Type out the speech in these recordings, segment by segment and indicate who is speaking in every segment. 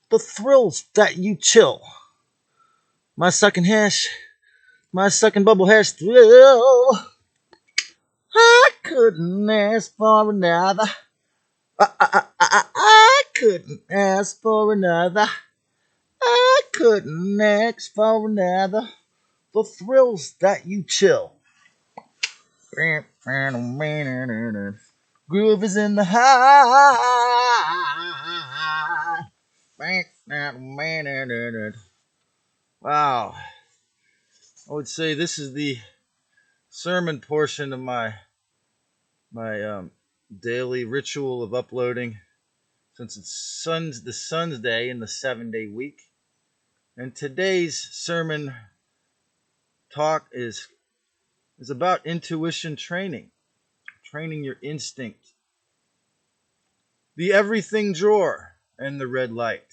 Speaker 1: The thrills that you chill. My sucking hash, my sucking bubble hash thrill. I couldn't ask for another. I couldn't ask for another. I couldn't ask for another. The thrills that you chill. Groove is in the high. Wow. I would say this is the sermon portion of my daily ritual of uploading, since it's the Sun's Day in the 7-day week. And today's sermon talk is about intuition training, training your instinct, the everything drawer, and the red light.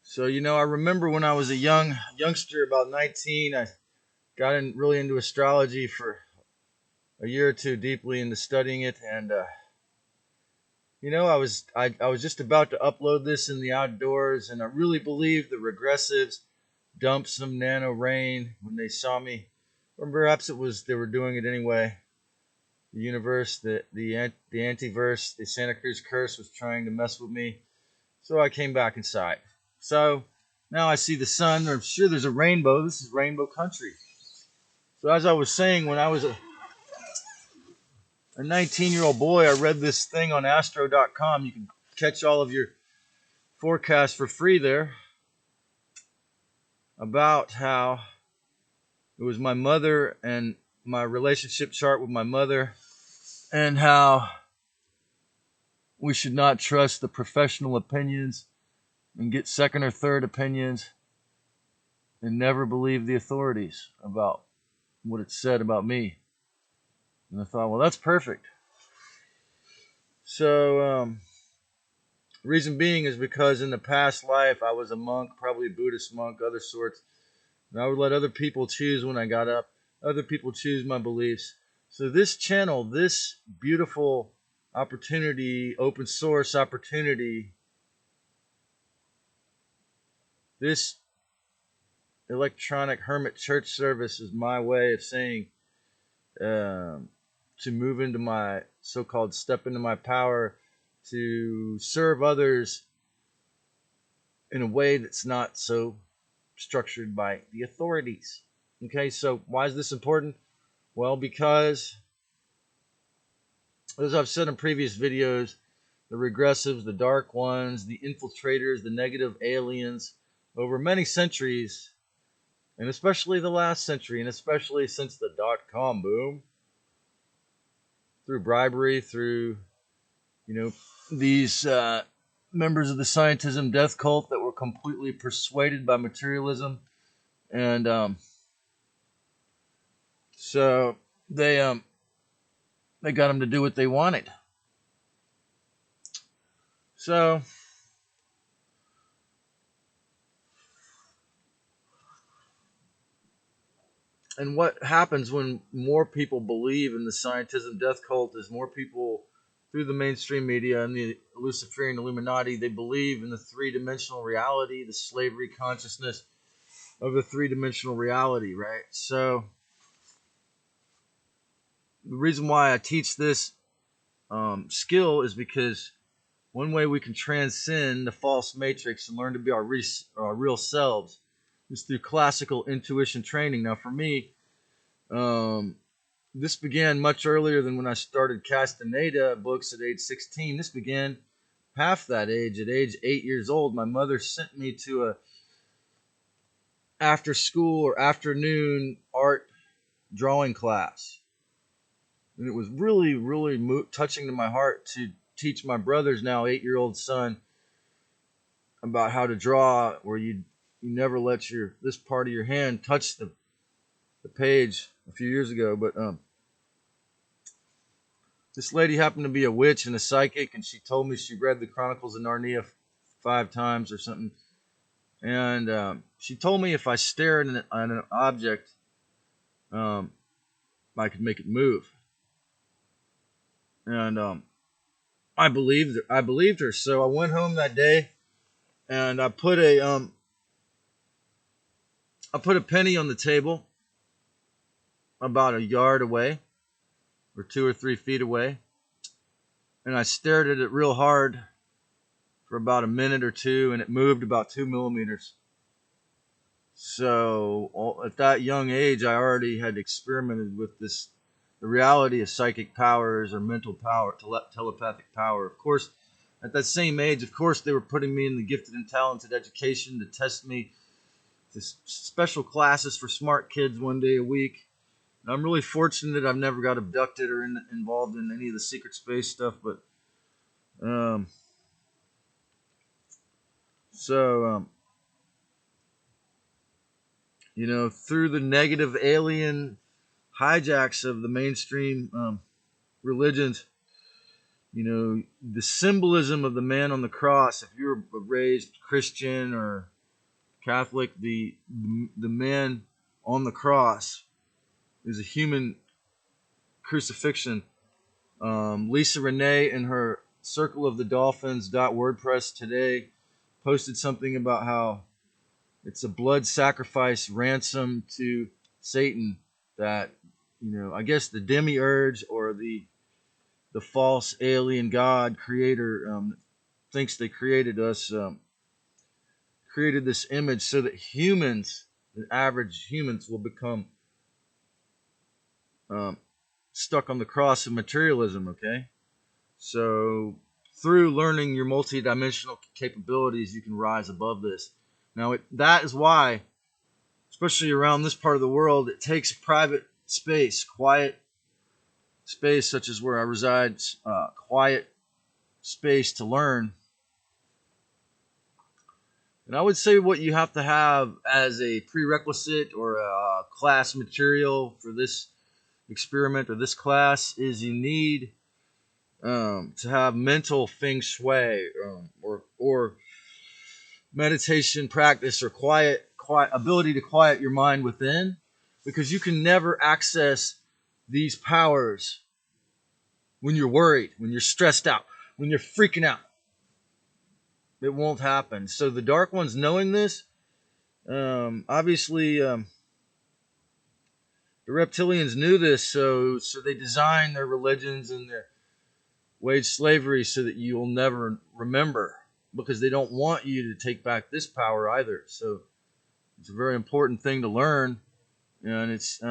Speaker 1: So, I remember when I was a youngster, about 19, I got really into astrology for a year or two, deeply into studying it, and I was just about to upload this in the outdoors, and I really believed the regressives dumped some nano rain when they saw me, or perhaps it was they were doing it anyway. The universe, the antiverse, the Santa Cruz curse was trying to mess with me, so I came back inside. So now I see the sun. I'm sure there's a rainbow. This is rainbow country. So as I was saying, when I was a 19-year-old boy, I read this thing on astro.com. You can catch all of your forecasts for free there, about how it was my mother and my relationship chart with my mother, and how we should not trust the professional opinions and get second or third opinions, and never believe the authorities about what it said about me. And I thought, well, that's perfect. So, reason being is because in the past life I was a monk, probably a Buddhist monk, other sorts, and I would let other people choose when I got up. Other people choose my beliefs. So this channel, this beautiful opportunity, open source opportunity, this electronic hermit church service is my way of saying to move into my so-called step into my power, to serve others in a way that's not so structured by the authorities. Okay, so why is this important? Well, because, as I've said in previous videos, the regressives, the dark ones, the infiltrators, the negative aliens, over many centuries, and especially the last century, and especially since the dot-com boom, through bribery, through, these members of the scientism death cult that were completely persuaded by materialism, and so they got them to do what they wanted. So and what happens when more people believe in the scientism death cult is more people, through the mainstream media and the Luciferian Illuminati, they believe in the three-dimensional reality, the slavery consciousness of the three-dimensional reality, right? So the reason why I teach this skill is because one way we can transcend the false matrix and learn to be our real selves is through classical intuition training. Now, for me, this began much earlier than when I started Castaneda books at age 16. This began half that age. At age 8 years old, my mother sent me to a after school or afternoon art drawing class. And it was really, really touching to my heart to teach my brother's now 8-year-old son about how to draw, where you never let this part of your hand touch the page a few years ago. But This lady happened to be a witch and a psychic, and she told me she read the Chronicles of Narnia 5 times or something. And she told me if I stared at an object, um, I could make it move. And I believed her. So I went home that day and I put a penny on the table about a yard away or 2 or 3 feet away, and I stared at it real hard for about a minute or two, and it moved about 2 millimeters. So at that young age, I already had experimented with the reality of psychic powers or mental power, telepathic power. Of course, at that same age, of course, they were putting me in the gifted and talented education to test me to special classes for smart kids 1 day a week. And I'm really fortunate I've never got abducted or involved in any of the secret space stuff, but um, so through the negative alien hijacks of the mainstream religions, the symbolism of the man on the cross. If you were raised Christian or Catholic, the man on the cross is a human crucifixion. Lisa Renee in her Circle of the Dolphins.wordpress today posted something about how it's a blood sacrifice ransom to Satan that, I guess the demiurge or the false alien god creator thinks they created us, created this image so that humans, the average humans, will become um, stuck on the cross of materialism, okay? So through learning your multidimensional capabilities, you can rise above this. Now, that is why, especially around this part of the world, it takes private space, quiet space, such as where I reside, quiet space to learn. And I would say what you have to have as a prerequisite or a class material for this experiment or this class is you need to have mental feng shui or meditation practice or quiet ability to quiet your mind within, because you can never access these powers when you're worried, when you're stressed out, when you're freaking out. It won't happen. So the Dark Ones, knowing this, obviously, the reptilians knew this, so they designed their religions and their wage slavery so that you'll never remember, because they don't want you to take back this power either. So it's a very important thing to learn, and it's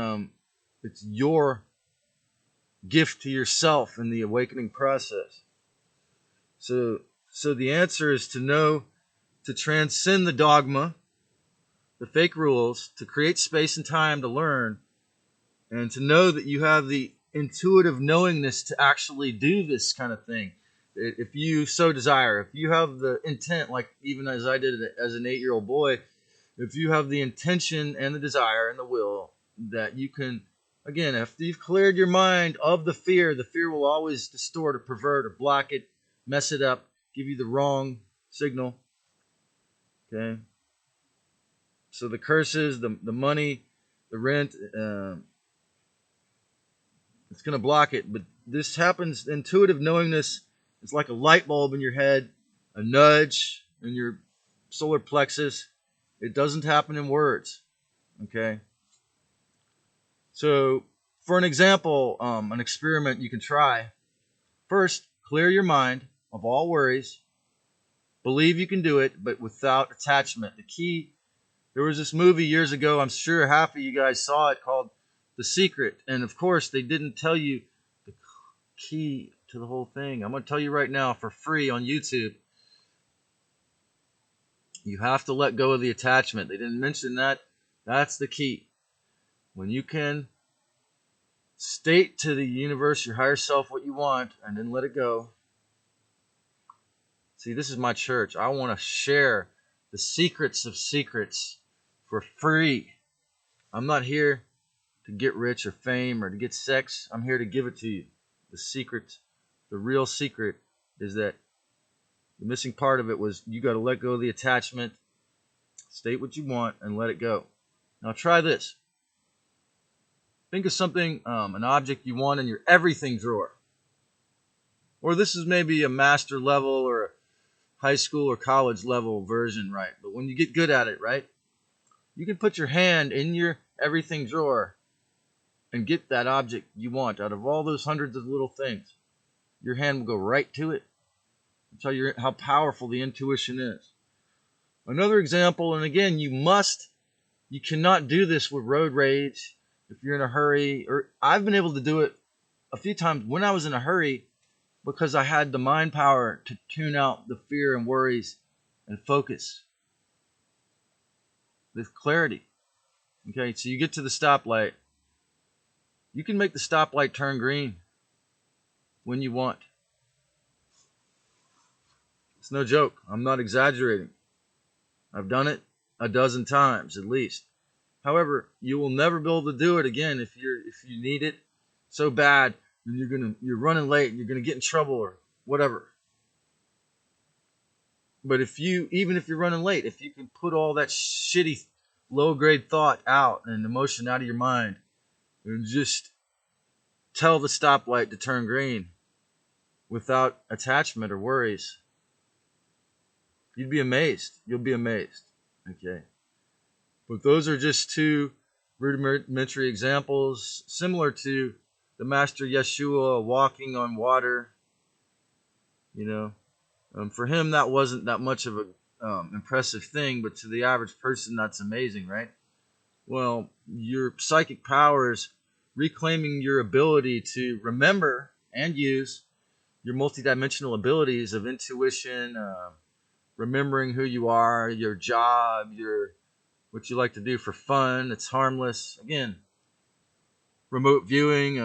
Speaker 1: your gift to yourself in the awakening process. So the answer is to know, to transcend the dogma, the fake rules, to create space and time to learn, and to know that you have the intuitive knowingness to actually do this kind of thing. If you so desire, if you have the intent, like even as I did as an 8-year-old boy, if you have the intention and the desire and the will, that you can, again, after you've cleared your mind of the fear will always distort or pervert or block it, mess it up, give you the wrong signal. Okay? So the curses, the money, the rent, it's going to block it. But this happens, intuitive knowingness, it's like a light bulb in your head, a nudge in your solar plexus. It doesn't happen in words. Okay? So, for an example, an experiment you can try. First, clear your mind of all worries. Believe you can do it, but without attachment. The key, there was this movie years ago, I'm sure half of you guys saw it, called The Secret. And of course, they didn't tell you the key to the whole thing. I'm going to tell you right now for free on YouTube. You have to let go of the attachment. They didn't mention that. That's the key. When you can state to the universe, your higher self, what you want, and then let it go. See, this is my church. I want to share the secrets of secrets for free. I'm not here to get rich or fame or to get sex. I'm here to give it to you. the secret, the real secret, is that the missing part of it was you got to let go of the attachment, state what you want, and let it go. Now try this. Think of something, an object you want in your everything drawer. Or this is maybe a master level or a high school or college level version, right? But when you get good at it, right, you can put your hand in your everything drawer and get that object you want out of all those hundreds of little things. Your hand will go right to it. I'll tell you how powerful the intuition is. Another example, and again, you cannot do this with road rage if you're in a hurry. Or I've been able to do it a few times when I was in a hurry because I had the mind power to tune out the fear and worries and focus with clarity. Okay, so you get to the stoplight. You can make the stoplight turn green when you want. It's no joke. I'm not exaggerating. I've done it a dozen times at least. However, you will never be able to do it again if you need it so bad and you're running late and you're gonna get in trouble or whatever. But even if you're running late, if you can put all that shitty low grade thought out and emotion out of your mind and just tell the stoplight to turn green without attachment or worries, you'd be amazed. You'll be amazed. Okay. But those are just two rudimentary examples, similar to the Master Yeshua walking on water. For him, that wasn't that much of a impressive thing, but to the average person, that's amazing, right? Well, your psychic powers, reclaiming your ability to remember and use your multidimensional abilities of intuition, remembering who you are, your job, what you like to do for fun. It's harmless. Again, remote viewing.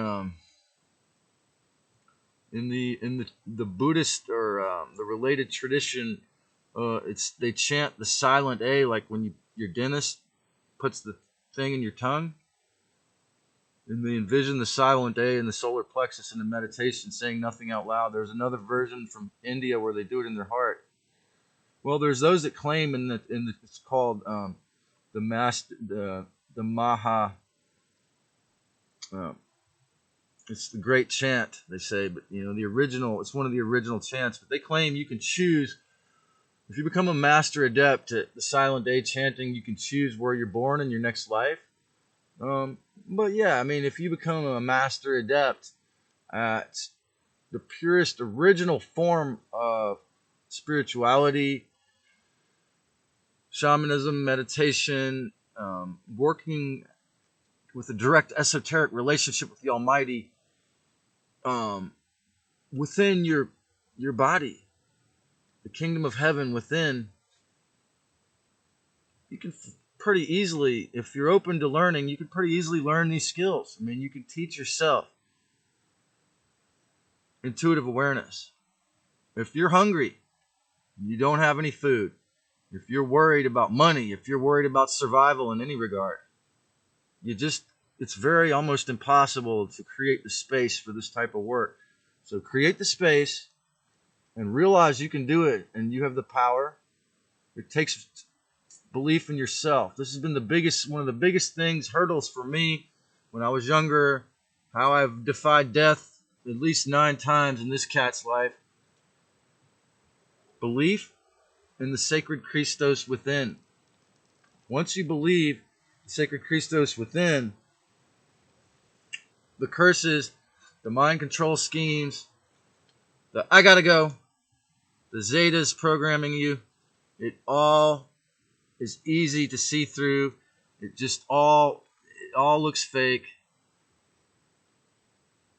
Speaker 1: In the Buddhist or the related tradition, they chant the silent A, like when your dentist puts the thing in your tongue. And they envision the silent A in the solar plexus in the meditation, saying nothing out loud. There's another version from India where they do it in their heart. Well, there's those that claim it's called the Maha. It's the great chant, they say, but it's one of the original chants. But they claim you can choose, if you become a master adept at the silent A chanting, you can choose where you're born in your next life. But yeah, I mean, if you become a master adept at the purest original form of spirituality, shamanism, meditation, working with a direct esoteric relationship with the Almighty, within your body, the kingdom of heaven within, you can pretty easily, if you're open to learning, you can pretty easily learn these skills. I mean, you can teach yourself intuitive awareness. If you're hungry, you don't have any food, if you're worried about money, if you're worried about survival in any regard, it's very almost impossible to create the space for this type of work. So create the space and realize you can do it and you have the power. It takes belief in yourself. This has been one of the biggest hurdles for me when I was younger, how I've defied death at least 9 times in this cat's life. Belief in the sacred Christos within. Once you believe the sacred Christos within, the curses, the mind control schemes, the I gotta go, the Zetas programming you, it all is easy to see through. It all looks fake.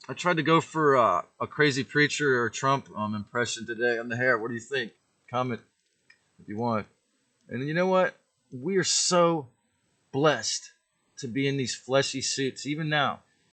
Speaker 1: I tried to go for a crazy preacher or Trump impression today on the hair. What do you think? Comment if you want. And you know what? We are so blessed to be in these fleshy suits, even now.